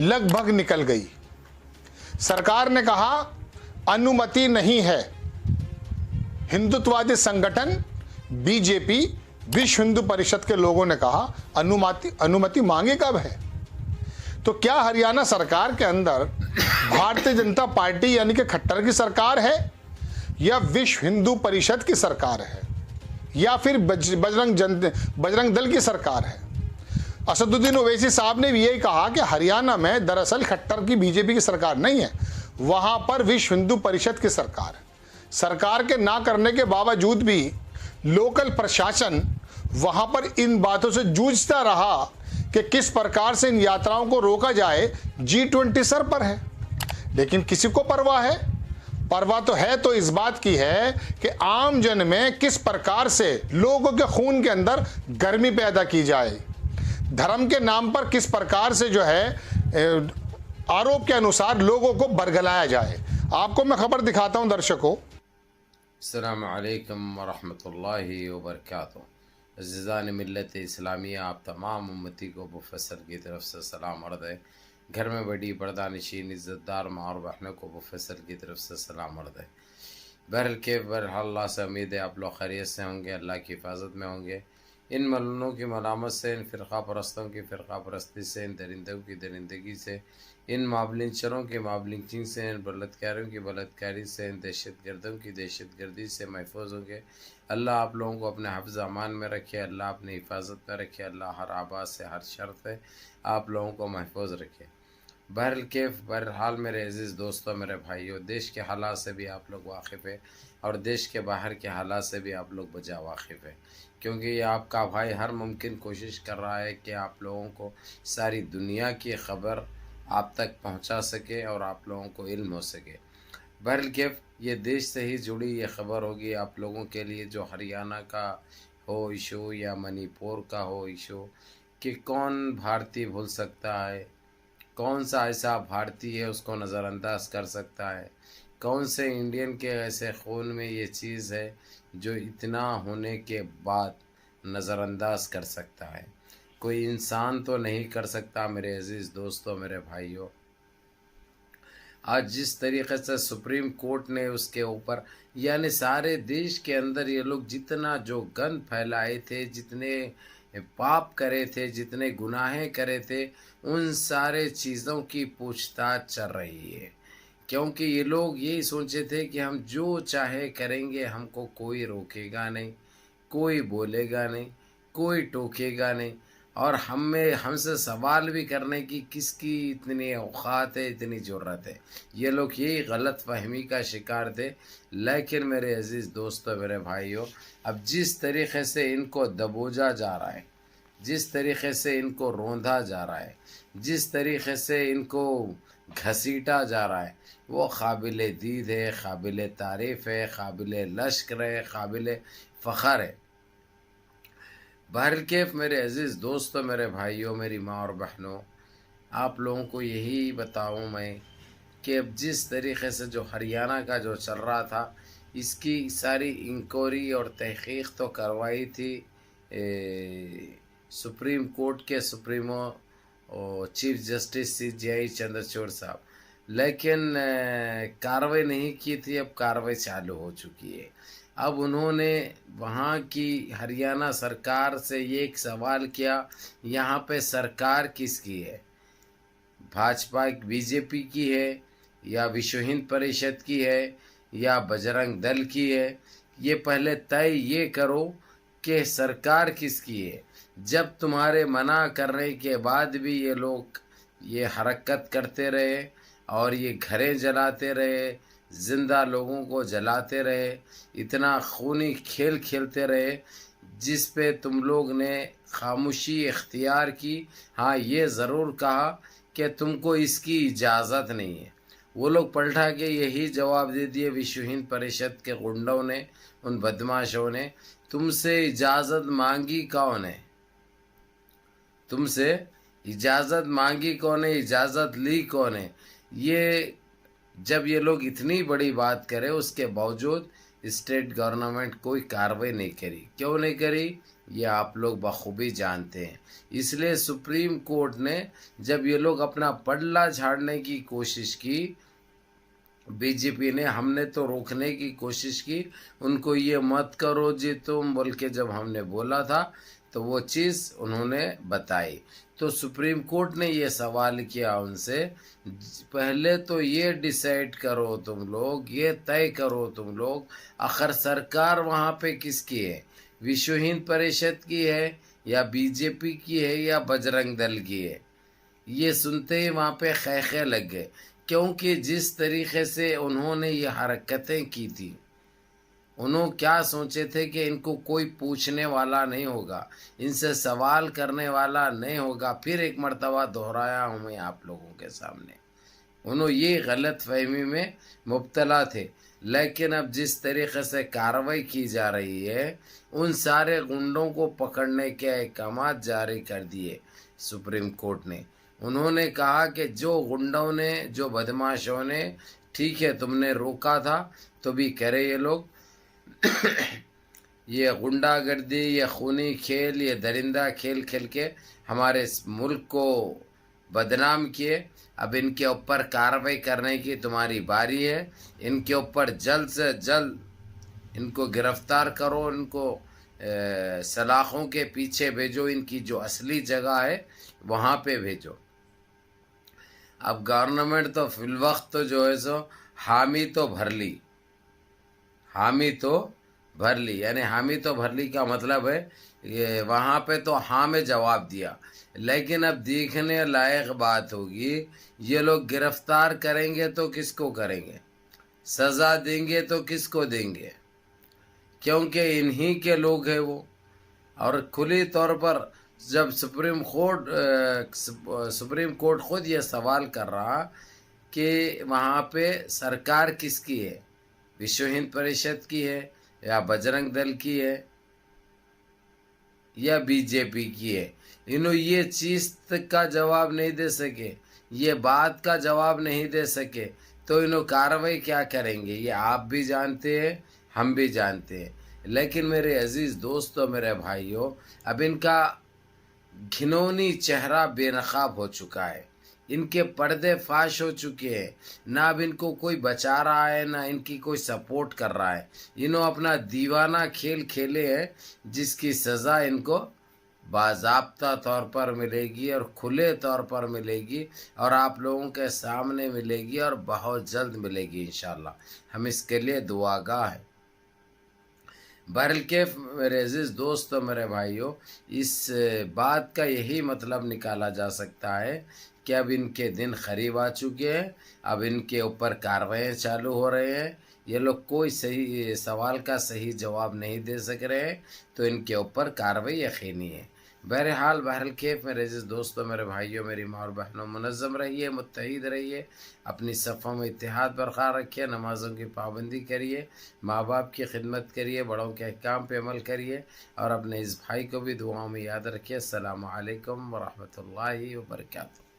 लगभग निकल गई। सरकार ने कहा अनुमति नहीं है। हिंदुत्ववादी संगठन बीजेपी, विश्व हिंदू परिषद के लोगों ने कहा अनुमति मांगे कब है? तो क्या हरियाणा सरकार के अंदर भारतीय जनता पार्टी यानी कि खट्टर की सरकार है, या विश्व हिंदू परिषद की सरकार है, या फिर बजरंग दल की सरकार है? असदुद्दीन ओवैसी साहब ने भी यही कहा कि हरियाणा में दरअसल खट्टर की बीजेपी की सरकार नहीं है, वहां पर विश्व हिंदू परिषद की सरकार है। सरकार के ना करने के बावजूद भी लोकल प्रशासन वहां पर इन बातों से जूझता रहा कि किस प्रकार से इन यात्राओं को रोका जाए। G20 सर पर है, लेकिन किसी को परवाह है? परवाह तो है तो इस बात की है कि आम जन में किस प्रकार से लोगों के खून के अंदर गर्मी पैदा की जाए, धर्म के नाम पर किस प्रकार से जो है आरोप के अनुसार लोगों को बरगलाया जाए। आपको मैं खबर दिखाता हूं दर्शकों। अस्सलामु अलैकुम वरहमतुल्लाहि वबरकातुहू। अज़ीज़ान मिल्लत इस्लामिया, आप तमाम उम्मती को प्रोफेसर की तरफ से सलाम अर्ज़ है। घर में बड़ी पर्दानशीन इज़्ज़तदार माँ और बहनों को प्रोफेसर की तरफ से सलाम अर्ज़ है। बहरहाल अल्लाह से उम्मीद है आप लोग खैरियत से होंगे, अल्लाह की हिफाजत में होंगे। इन मलूनों की मलामत से, इन फ़िरक़ा परस्तों की फ़िरक़ा परस्ती से, इन दरिंदों की दरिंदगी से, इन माबलिंचरों की माबलिंचिंग से, इन बलात्कारियों की बलात्कारी से, इन दहशतगर्दों की दहशतगर्दी से महफूज होंगे। अल्लाह आप लोगों को अपने हिफ्ज़ अमान में रखे, अल्लाह अपनी हिफाजत में रखे, अल्लाह हर आबाद से, हर शर से आप लोगों को महफूज रखे। बहरहाल मेरे अज़ीज़ दोस्तों, मेरे भाइयों, देश के हालात से भी आप लोग वाकिफ़ है और देश के बाहर के हालात से भी आप लोग बजा वाकिफ़ है, क्योंकि ये आपका भाई हर मुमकिन कोशिश कर रहा है कि आप लोगों को सारी दुनिया की ख़बर आप तक पहुंचा सके और आप लोगों को इल्म हो सके। बहरहाल ये देश से ही जुड़ी ये ख़बर होगी आप लोगों के लिए, जो हरियाणा का हो इशू या मणिपुर का हो इशू, कि कौन भारतीय भूल सकता है, कौन सा ऐसा भारतीय है उसको नज़रअंदाज कर सकता है, कौन से इंडियन के ऐसे खून में ये चीज़ है जो इतना होने के बाद नज़रअंदाज कर सकता है। कोई इंसान तो नहीं कर सकता मेरे अज़ीज़ दोस्तों, मेरे भाइयों। आज जिस तरीक़े से सुप्रीम कोर्ट ने उसके ऊपर, यानी सारे देश के अंदर ये लोग जितना जो गंद फैलाए थे, जितने पाप करे थे, जितने गुनाहें करे थे, उन सारे चीज़ों की पूछताछ चल रही है, क्योंकि ये लोग यही सोचे थे कि हम जो चाहे करेंगे, हमको कोई रोकेगा नहीं, कोई बोलेगा नहीं, कोई टोकेगा नहीं, और हमसे सवाल भी करने की किसकी इतनी औकात है, इतनी ज़रूरत है। ये लोग यही गलत फहमी का शिकार थे। लेकिन मेरे अज़ीज़ दोस्तों, मेरे भाइयों, अब जिस तरीक़े से इनको दबोचा जा रहा है, जिस तरीक़े से इनको रोंधा जा रहा है, जिस तरीक़े से इनको घसीटा जा रहा है, वो काबिल दीद है, काबिल तारीफ़ है, काबिल लश्कर है, काबिल फ़ख्र है। बहरकैफ मेरे अज़ीज़ दोस्तों, मेरे भाइयों, मेरी माँ और बहनों, आप लोगों को यही बताऊँ मैं कि अब जिस तरीक़े से जो हरियाणा का जो चल रहा था, इसकी सारी इंक्वायरी और तहक़ीक़ तो करवाई थी सुप्रीम कोर्ट के सुप्रीमो और चीफ जस्टिस CJI चंद्रचूड़ साहब, लेकिन कार्रवाई नहीं की थी। अब कार्रवाई चालू हो चुकी है। अब उन्होंने वहाँ की हरियाणा सरकार से ये एक सवाल किया, यहाँ पे सरकार किसकी है, भाजपा बीजेपी की है, या विश्व हिंद परिषद की है, या बजरंग दल की है? ये पहले तय ये करो कि सरकार किसकी है। जब तुम्हारे मना करने के बाद भी ये लोग ये हरकत करते रहे और ये घरें जलाते रहे, ज़िंदा लोगों को जलाते रहे, इतना खूनी खेल खेलते रहे, जिस पे तुम लोग ने खामोशी इख्तियार की। हाँ, ये ज़रूर कहा कि तुमको इसकी इजाज़त नहीं है। वो लोग पलटा के यही जवाब दे दिए विश्व हिंद परिषद के गुंडों ने, उन बदमाशों ने, तुमसे इजाज़त मांगी कौन है? तुमसे इजाज़त मांगी कौन है, इजाज़त ली कौन है? ये जब ये लोग इतनी बड़ी बात करें, उसके बावजूद स्टेट गवर्नमेंट कोई कार्रवाई नहीं करी। क्यों नहीं करी? یہ آپ لوگ بخوبی جانتے ہیں. اس لیے سپریم کورٹ نے جب یہ لوگ اپنا پلڑا جھاڑنے کی کوشش کی، بی جے پی نے، ہم نے تو روکنے کی کوشش کی، ان کو یہ مت کرو جی تم بول کے جب ہم نے بولا تھا تو وہ چیز انہوں نے بتائی. تو سپریم کورٹ نے یہ سوال کیا ان سے، پہلے تو یہ ڈیسائیڈ کرو تم لوگ، یہ طے کرو تم لوگ، آخر سرکار وہاں پہ کس کی ہے؟ وشو ہند پریشد کی ہے یا بی جے پی کی ہے یا بجرنگ دل کی ہے؟ یہ سنتے ہی وہاں پہ خیخے لگ گئے، کیونکہ جس طریقے سے انہوں نے یہ حرکتیں کی تھی، انہوں کیا سوچے تھے کہ ان کو کوئی پوچھنے والا نہیں ہوگا، ان سے سوال کرنے والا نہیں ہوگا. پھر ایک مرتبہ دہرایا ہوں میں آپ لوگوں کے سامنے، انہوں یہ غلط فہمی میں مبتلا تھے. لیکن اب جس طریقے سے کارروائی کی جا رہی ہے، ان سارے گنڈوں کو پکڑنے کے احکامات جاری کر دیے سپریم کورٹ نے. انہوں نے کہا کہ جو گنڈوں نے، جو بدماشوں نے، ٹھیک ہے تم نے روکا تھا تو بھی کرے یہ لوگ، یہ غنڈہ گردی، یہ خونی کھیل، یہ درندہ کھیل کھیل کے ہمارے ملک کو بدنام کیے. اب ان کے اوپر کارروائی کرنے کی تمہاری باری ہے. ان کے اوپر جلد سے جلد ان کو گرفتار کرو، ان کو سلاخوں کے پیچھے بھیجو، ان کی جو اصلی جگہ ہے وہاں پہ بھیجو. اب گورنمنٹ تو فی الوقت تو جو ہے سو حامی تو بھر لی، حامی تو بھر لی، یعنی حامی تو بھر لی کا مطلب ہے یہ وہاں پہ تو ہاں میں جواب دیا. لیکن اب دیکھنے لائق بات ہوگی، یہ لوگ گرفتار کریں گے تو کس کو کریں گے، سزا دیں گے تو کس کو دیں گے، کیونکہ انہی کے لوگ ہیں وہ. اور کھلی طور پر جب سپریم کورٹ خود یہ سوال کر رہا کہ وہاں پہ سرکار کس کی ہے، وشو ہند پریشد کی ہے یا بجرنگ دل کی ہے یا بی جے پی کی ہے، انہوں یہ چیز کا جواب نہیں دے سکے، یہ بات کا جواب نہیں دے سکے، تو انہوں کارروائی کیا کریں گے یہ آپ بھی جانتے ہیں، ہم بھی جانتے ہیں. لیکن میرے عزیز دوستو، میرے بھائیوں، اب ان کا گھنونی چہرہ بے نقاب ہو چکا ہے، ان کے پردے فاش ہو چکے ہیں، نہ اب ان کو کوئی بچا رہا ہے، نہ ان کی کوئی سپورٹ کر رہا ہے. انہوں اپنا دیوانہ کھیل کھیلے ہیں، جس کی سزا ان کو باضابطہ طور پر ملے گی اور کھلے طور پر ملے گی اور آپ لوگوں کے سامنے ملے گی اور بہت جلد ملے گی انشاءاللہ. ہم اس کے لیے دعا گاہ ہیں. بہرکیف میرے عزیز دوستو، میرے بھائیوں، اس بات کا یہی مطلب نکالا جا سکتا ہے کہ اب ان کے دن قریب آ چکے ہیں، اب ان کے اوپر کاروائیاں چالو ہو رہے ہیں. یہ لوگ کوئی صحیح سوال کا صحیح جواب نہیں دے سک رہے ہیں، تو ان کے اوپر کارروائی یقینی ہے. بہرحال بہرکیف میرے عزیز دوستو، میرے بھائیوں، میری ماں اور بہنوں، منظم رہیے، متحد رہیے، اپنی صفوں میں اتحاد برقرار رکھیے، نمازوں کی پابندی کریے، ماں باپ کی خدمت کریے، بڑوں کے احکام پہ عمل کریے، اور اپنے اس بھائی کو بھی دعاؤں میں یاد رکھیے. السلام علیکم ورحمۃ اللہ وبرکاتہ.